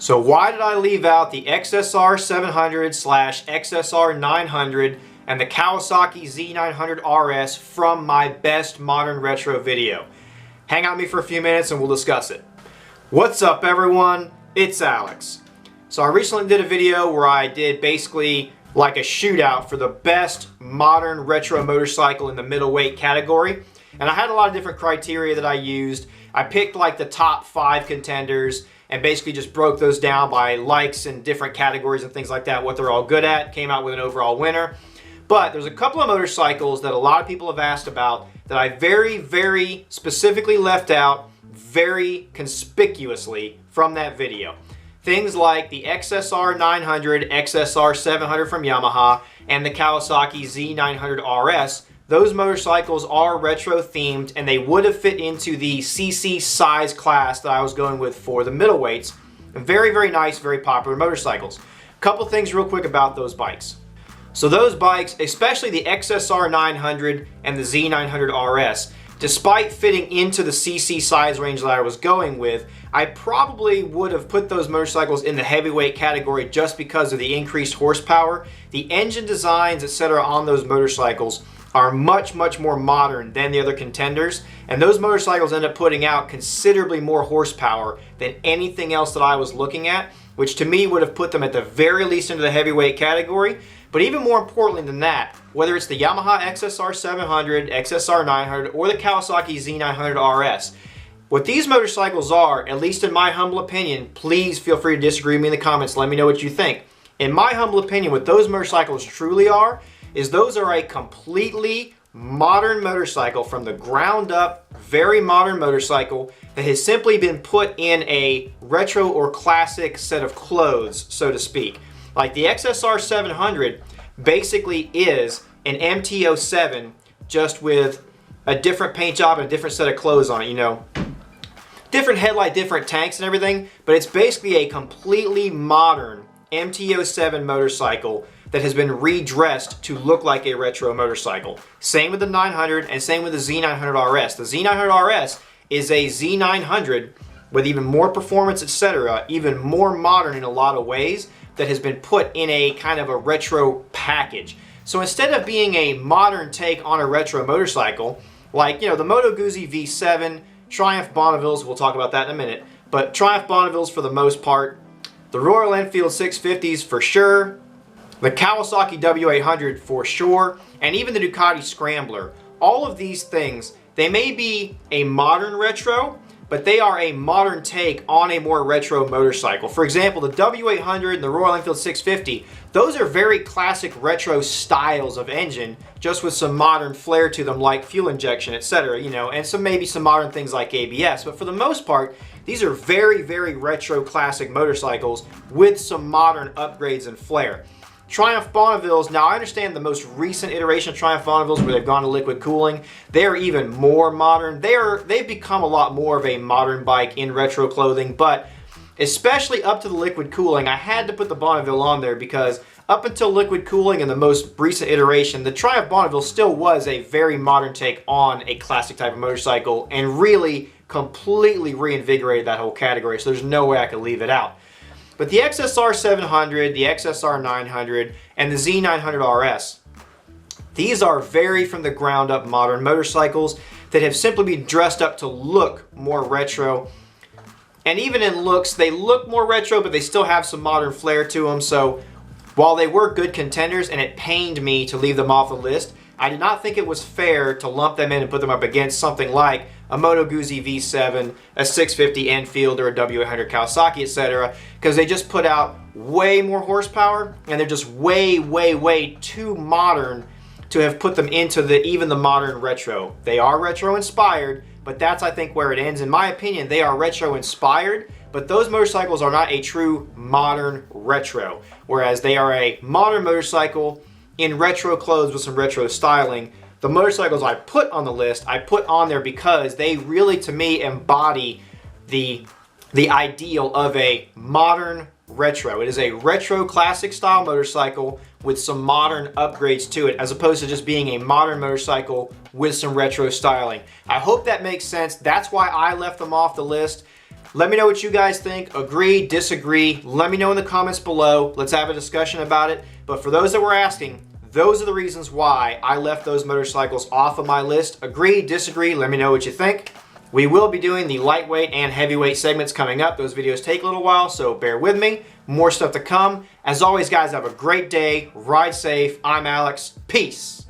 So why did I leave out the XSR 700 / XSR 900 and the Kawasaki Z900RS from my best modern retro video? Hang out with me for a few minutes and we'll discuss it. What's up everyone? It's Alex. So I recently did a video where I did basically like a shootout for the best modern retro motorcycle in the middleweight category. And I had a lot of different criteria that I used. I picked like the top 5 contenders and basically just broke those down by likes and different categories and things like that, what they're all good at, came out with an overall winner. But there's a couple of motorcycles that a lot of people have asked about that I very specifically left out very conspicuously from that video. Things like the XSR 900, XSR 700 from Yamaha, and the Kawasaki Z900RS. Those motorcycles are retro themed and they would have fit into the CC size class that I was going with for the middleweights. Very nice, very popular motorcycles. Couple things real quick about those bikes. So those bikes, especially the XSR 900 and the Z900RS, despite fitting into the CC size range that I was going with, I probably would have put those motorcycles in the heavyweight category just because of the increased horsepower. The engine designs, etc. on those motorcycles are much more modern than the other contenders, and those motorcycles end up putting out considerably more horsepower than anything else that I was looking at, which to me would have put them at the very least into the heavyweight category. But even more importantly than that, whether it's the Yamaha XSR 700, XSR 900, or the Kawasaki Z900RS, what these motorcycles are, at least in my humble opinion, please feel free to disagree with me in the comments, let me know what you think. In my humble opinion, what those motorcycles truly are is those are a completely modern motorcycle from the ground up, very modern motorcycle that has simply been put in a retro or classic set of clothes, so to speak. Like the XSR 700 basically is an MT-07 just with a different paint job and a different set of clothes on it, you know. Different headlight, different tanks and everything, but it's basically a completely modern MT-07 motorcycle that has been redressed to look like a retro motorcycle. Same with the 900 and same with the Z900RS. The Z900RS is a Z900 with even more performance, etc., even more modern in a lot of ways, that has been put in a kind of a retro package. So instead of being a modern take on a retro motorcycle, like, you know, the Moto Guzzi V7, Triumph Bonnevilles, we'll talk about that in a minute, but Triumph Bonnevilles for the most part, the Royal Enfield 650s for sure, the Kawasaki W800 for sure, and even the Ducati Scrambler. All of these things, they may be a modern retro, but they are a modern take on a more retro motorcycle. For example, the W800 and the Royal Enfield 650, those are very classic retro styles of engine, just with some modern flair to them like fuel injection, etc., you know, and maybe some modern things like ABS. But for the most part, these are very retro classic motorcycles with some modern upgrades and flair. Triumph Bonnevilles, now I understand the most recent iteration of Triumph Bonnevilles where they've gone to liquid cooling, they're even more modern. They've become a lot more of a modern bike in retro clothing, but especially up to the liquid cooling, I had to put the Bonneville on there because up until liquid cooling in the most recent iteration, the Triumph Bonneville still was a very modern take on a classic type of motorcycle and really completely reinvigorated that whole category, so there's no way I could leave it out. But the XSR 700, the XSR 900, and the Z900RS, these are very from the ground up modern motorcycles that have simply been dressed up to look more retro. And even in looks, they look more retro, but they still have some modern flair to them. So while they were good contenders and it pained me to leave them off the list, I did not think it was fair to lump them in and put them up against something like a Moto Guzzi V7, a 650 Enfield, or a W800 Kawasaki, etc., because they just put out way more horsepower and they're just way too modern to have put them into even the modern retro. They are retro inspired, but that's I think where it ends. In my opinion, they are retro inspired, but those motorcycles are not a true modern retro, whereas they are a modern motorcycle in retro clothes with some retro styling. The motorcycles I put on the list, I put on there because they really, to me, embody the ideal of a modern retro. It is a retro classic style motorcycle with some modern upgrades to it, as opposed to just being a modern motorcycle with some retro styling. I hope that makes sense. That's why I left them off the list. Let me know what you guys think. Agree, disagree. Let me know in the comments below. Let's have a discussion about it. But for those that were asking, those are the reasons why I left those motorcycles off of my list. Agree, disagree, let me know what you think. We will be doing the lightweight and heavyweight segments coming up. Those videos take a little while, so bear with me. More stuff to come. As always, guys, have a great day. Ride safe. I'm Alex. Peace.